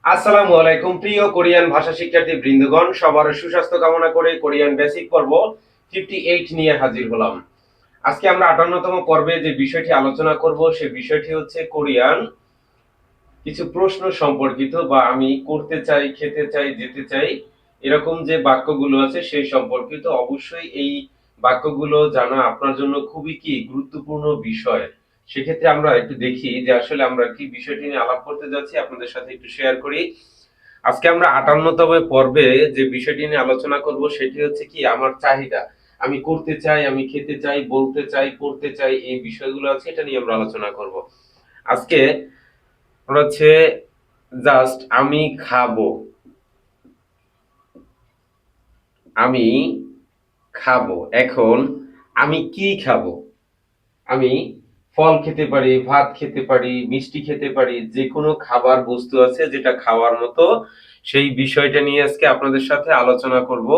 আসসালামু আলাইকুম প্রিয় কোরিয়ান ভাষা শিক্ষার্থী বৃন্দগণ, সবার সুস্বাস্থ্য কামনা করে কোরিয়ান বেসিক পর্ব 58 নিয়ে হাজির হলাম। আজকে আমরা 58তম পর্বে যে বিষয়টি আলোচনা করব সে বিষয়টি হচ্ছে কোরিয়ান কিছু প্রশ্ন সম্পর্কিত, বা আমি করতে চাই, খেতে চাই, যেতে চাই, এরকম যে বাক্যগুলো আছে সেই সম্পর্কিত। অবশ্যই এই বাক্যগুলো জানা আপনার জন্য খুবই কি গুরুত্বপূর্ণ বিষয়। সেক্ষেত্রে আমরা একটু দেখি যে আসলে আমরা কি বিষয়টি নিয়ে আলাপ করতে যাচ্ছি, আপনাদের সাথে একটু শেয়ার করি। আজকে আমরা 58তম পর্বে যে বিষয়টি নিয়ে আলোচনা করব সেটি হচ্ছে কি আমার চাহিদা। আমি করতে চাই, আমি খেতে চাই, বলতে চাই, পড়তে চাই, এই বিষয়গুলো আছে, এটা নিয়ে আমরা আলোচনা করব আজকে। আমরা হচ্ছে জাস্ট আমি খাবো, আমি খাবো। এখন আমি কি খাবো? আমি ফল খেতে পারি, ভাত খেতে পারি, মিষ্টি খেতে পারি, যে কোনো খাবার বস্তু আছে যেটা খাওয়ার মতো, সেই বিষয়টা নিয়ে আজকে আপনাদের সাথে আলোচনা করব।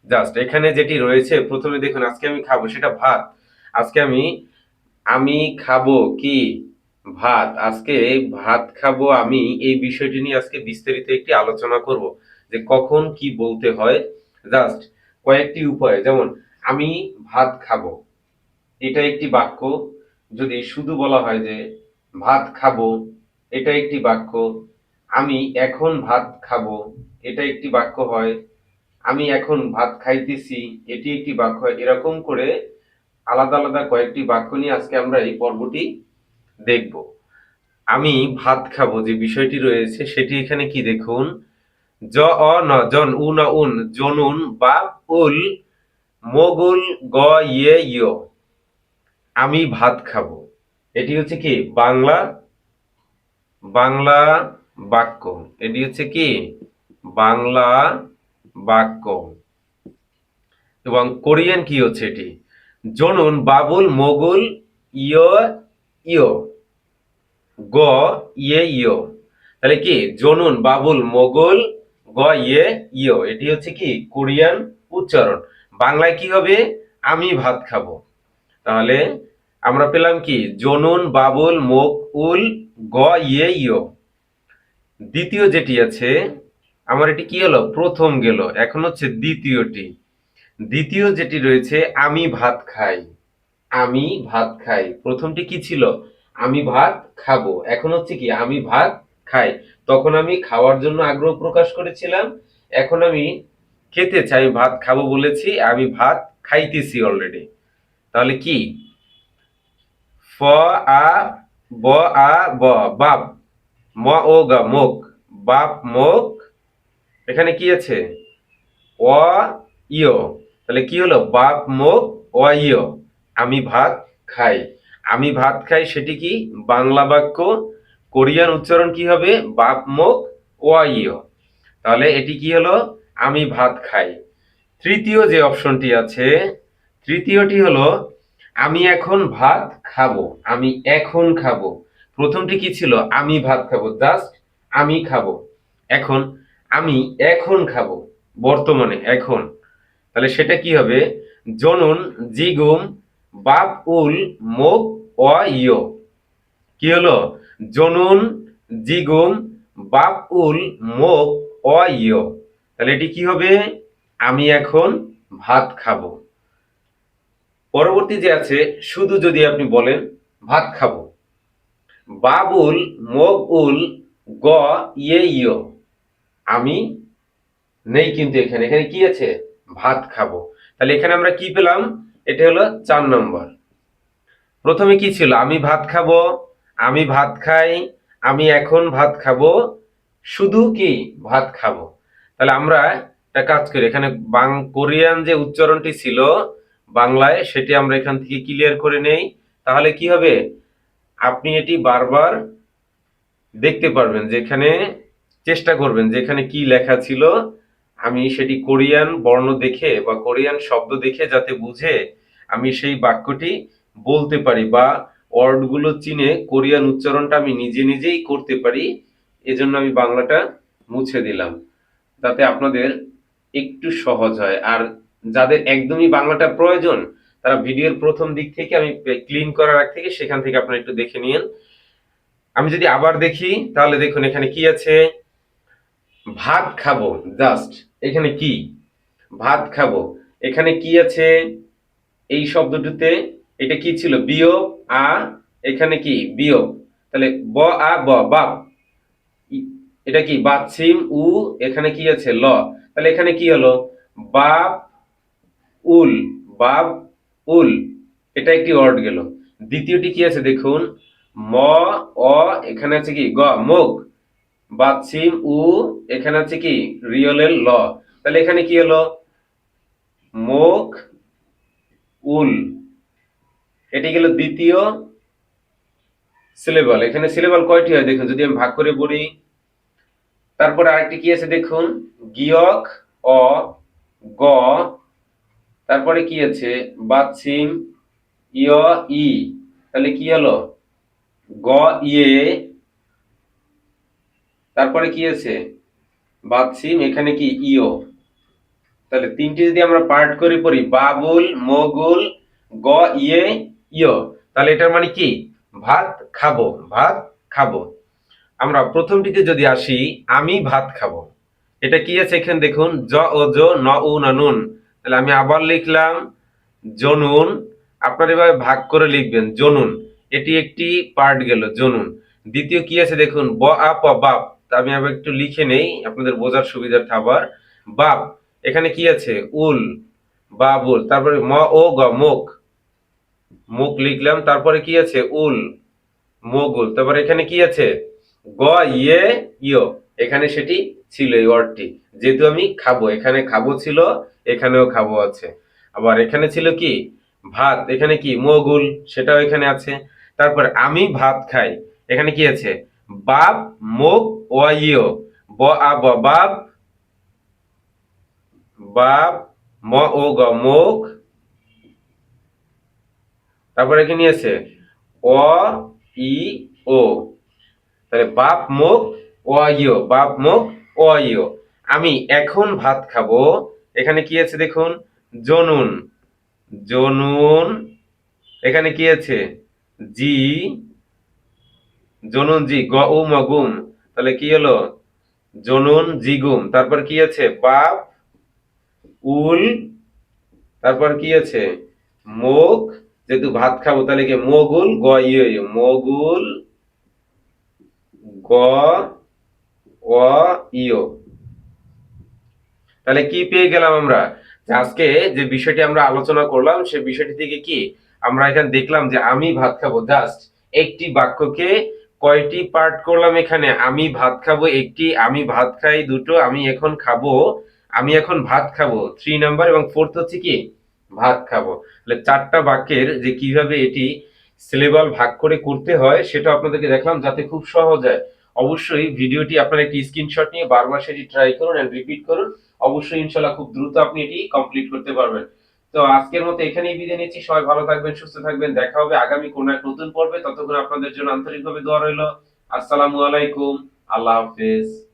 জাস্ট এখানে যেটি রয়েছে, প্রথমে দেখুন, আজকে আমি খাবো সেটা ভাত। আজকে আমি আমি খাবো কি? ভাত। আজকে ভাত খাবো আমি, এই বিষয়টি নিয়ে আজকে বিস্তারিত একটি আলোচনা করব যে কখন কি বলতে হয়। জাস্ট কয়েকটি উপায়, যেমন আমি ভাত খাবো, এটা একটি বাক্য। যদি শুধু বলা হয় যে ভাত খাবো, এটা একটি বাক্য। আমি এখন ভাত খাবো, এটা একটি বাক্য হয়। আমি এখন ভাত খাইতেছি, এটি একটি বাক্য হয়। এরকম করে আলাদা আলাদা কয়েকটি বাক্য নিয়ে আজকে আমরা এই পর্বটি দেখব। আমি ভাত খাবো যে বিষয়টি রয়েছে সেটি এখানে কি দেখুন, জ অ ন জন উ ন উন জনুন বা উল মোগুল গ ইয়ে ইয়। আমি ভাত খাবো, এটি হচ্ছে কি বাংলা বাংলা বাক্য। এটি হচ্ছে কি বাংলা বাক্য। এবং কোরিয়ান কি হচ্ছে এটি, জনুন বাবুল মোগুল ইয় ইয় গ ইয়ে ইয়। তাহলে কি জনুন বাবুল মোগল গ ইয়ে ইয়, এটি হচ্ছে কি কোরিয়ান উচ্চারণ। বাংলায় কি হবে, আমি ভাত খাবো। তাহলে আমরা পেলাম কি জনুন বাবুল মোগ উল গ ইয়ে ইয়। দ্বিতীয় যেটি আছে, আমার এটি কি হলো, প্রথম গেল, এখন হচ্ছে দ্বিতীয়টি। দ্বিতীয় যেটি রয়েছে, আমি ভাত খাই, আমি ভাত খাই। প্রথমটি কি ছিল, আমি ভাত খাবো, এখন হচ্ছে কি আমি ভাত খাই। তখন আমি খাওয়ার জন্য আগ্রহ প্রকাশ করেছিলাম, এখন আমি খেতে চাই, ভাত খাবো বলেছি, আমি ভাত খাইতেছি অলরেডি। তাহলে কি ফ আ ব আ ব বাপ, ম ও গা মুখ, বাপ মুখ। এখানে কি আছে, অ ইয়। তাহলে কি হলো, বাপ মুখ অ ইয়, আমি ভাত খাই। আমি ভাত খাই সেটি কি বাংলা বাক্য। কোরিয়ান উচ্চারণ কি হবে, বাপ মুখ অ ইয়। তাহলে এটি কি হলো, আমি ভাত খাই। তৃতীয় যে অপশনটি আছে, তৃতীয়টি হলো আমি এখন ভাত খাবো, আমি এখন খাবো। প্রথমটি কি ছিল, আমি ভাত খাবো, জাস্ট আমি খাবো। এখন আমি এখন খাবো, বর্তমানে এখন। তাহলে সেটা কি হবে, জনুন জিগুম বাপ উল মুখ অ ইয়। কি হলো, জনুন জিগুম বাপ উল মুখ অ ইয়। তাহলে এটি কি হবে, আমি এখন ভাত খাবো। পরবর্তী যে আছে, শুধু যদি আপনি বলেন ভাত খাবো, বাবুল মগ উল গ ইয়ে ইয়। আমি নেই কিন্তু এখানে, এখানে কি আছে, ভাত খাবো। তাহলে এখানে আমরা কি পেলাম, এটা হলো 4 নম্বর। প্রথমে কি ছিল, আমি ভাত খাবো, আমি ভাত খাই, আমি এখন ভাত খাবো, শুধু কি ভাত খাবো। তাহলে আমরা একটা কাজ করি, এখানে কোরিয়ান যে উচ্চারণটি ছিল বাংলায়, সেটি আমরা এখান থেকে ক্লিয়ার করে নেই। তাহলে কি হবে, আপনি এটি বারবার দেখতে পারবেন, যেখানে চেষ্টা করবেন যেখানে কি লেখা ছিল, আমি সেটি কোরিয়ান বর্ণ দেখে বা কোরিয়ান শব্দ দেখে যাতে বুঝে আমি সেই বাক্যটি বলতে পারি, বা ওয়ার্ডগুলো চিনে কোরিয়ান উচ্চারণটা আমি নিজে নিজেই করতে পারি। এজন্য আমি বাংলাটা মুছে দিলাম, যাতে আপনাদের একটু সহজ হয়। আর যাদের একদমই বাংলাটা প্রয়োজন, তারা ভিডিওর প্রথম দিক থেকে, আমি ক্লিন করার আগ থেকে সেখান থেকে আপনারা একটু দেখে নিন। আমি যদি আবার দেখি, তাহলে দেখুন এখানে কি আছে, ভাত খাবো জাস্ট, এখানে কি ভাত খাবো, এখানে কি আছে এই শব্দটিতে, এটা কি ছিল বিয়োগ আ, এখানে কি বিয়োগ, তাহলে ব আ ব বাপ, এটা কি বাচ্ছিম উ, এখানে কি আছে ল, তাহলে এখানে কি হলো বাপ উল, বাপ উল, এটা একটি ওয়ার্ড গেল। দ্বিতীয়টি কি আছে দেখুন, ম অ, এখানে আছে কি গ মুখ, বাচ্ছিম উ, এখানে আছে কি রিয়লের ল, তাহলে এখানে কি হলো মুখ উল, এটি গেল দ্বিতীয় সিলেবল। এখানে সিলেবল কয়টি হয় দেখুন, যদি আমি ভাগ করে বলি, তারপরে আরেকটি কি আছে দেখুন, গিয়ক অ গ, তারপরে কি আছে বাচ্ছিম ইয় ই, তাহলে কি হলো গ ইয়ে, তারপরে কি আছে বাচ্ছিম, এখানে কি ইয়, তাহলে তিনটি যদি আমরা পার্ট করে পড়ি বাবুল মগুল গ ইয়ে ইয়, তাহলে এটার মানে কি ভাত খাবো, ভাত খাবো। আমরা প্রথমটিতে যদি আসি, আমি ভাত খাবো, এটা কি আছে এখানে দেখুন জ ও জো ন উ না নুন, তাহলে আমি আবার লিখলাম জনুন, আপনার এভাবে ভাগ করে লিখবেন জনুন, এটি একটি পার্ট গেল জনুন। দ্বিতীয় কি আছে দেখুন ব আ প বাপ, তা আমি আবার একটু লিখে নেই আপনাদের বোঝার সুবিধার্থে, আবার বাপ, এখানে কি আছে উল বাবুল, তারপরে ম ও গ মুখ, মুখ লিখলাম, তারপরে কি আছে উল মগুল, তারপরে এখানে কি আছে গ ইয়ে ইয়, এখানে সেটি ছিল এই ওয়ার্ডটি, যেহেতু আমি খাবো, এখানে খাবো ছিল, এখানেও খাবো আছে। আবার এখানে ছিল কি ভাত, এখানে কি মগুল, সেটাও এখানে আছে। তারপর আমি ভাত খাই, এখানে কি আছে বাপ মুখ ও ইয়, ব আ ব বাপ, বাপ ম ও গ মুখ, তারপর এখানে আছে অ ই ও, তাহলে বাপ মুখ ও ইয়, বাপ মুখ ও ইয়। আমি এখন ভাত খাবো, এখানে কি আছে দেখুন জনুন, জনুন, এখানে কি আছে জি, জনুন জি গ উ ম গুম, তাহলে কি হলো জনুন জিগুম, তারপর কি আছে বাপ উল, তারপর কি আছে মুখ, যেহেতু ভাত খাবো তাহলে কি মগুল গ ইয় ইয়, মগুল গ ও ইয়। তাহলে কি পেয়ে গেলাম আমরা, যে আজকে যে বিষয়টি আমরা আলোচনা করলাম সে বিষয়টি থেকে কি আমরা এখানে দেখলাম যে আমি ভাত খাবো জাস্ট একটি বাক্যকে কয়টি পার্ট করলাম, এখানে আমি ভাত খাবো একটি, আমি ভাত খাই দুটো, আমি এখন খাবো, আমি এখন ভাত খাবো 3 নাম্বার, এবং ফোর্থ হচ্ছে কি ভাত খাবো। তাহলে চারটা বাক্যের যে কিভাবে এটি সিলেবল ভাগ করে করতে হয় সেটা আপনাদেরকে দেখলাম, যাতে খুব সহজ হয়। অবশ্যই ভিডিওটি আপনারা একটি স্ক্রিনশট নিয়ে বারবার সেটি ট্রাই করুন এন্ড রিপিট করুন, অবশ্যই ইনশাল্লাহ খুব দ্রুত আপনি এটি কমপ্লিট করতে পারবেন। তো আজকের মতো এখানেই বিদায় নিচ্ছি, সবাই ভালো থাকবেন সুস্থ থাকবেন, দেখা হবে আগামী কোনো এক নতুন পর্বে, ততক্ষণ আপনাদের জন্য আন্তরিকভাবে দোয়া রইল। আসসালামু আলাইকুম, আল্লাহ হাফেজ।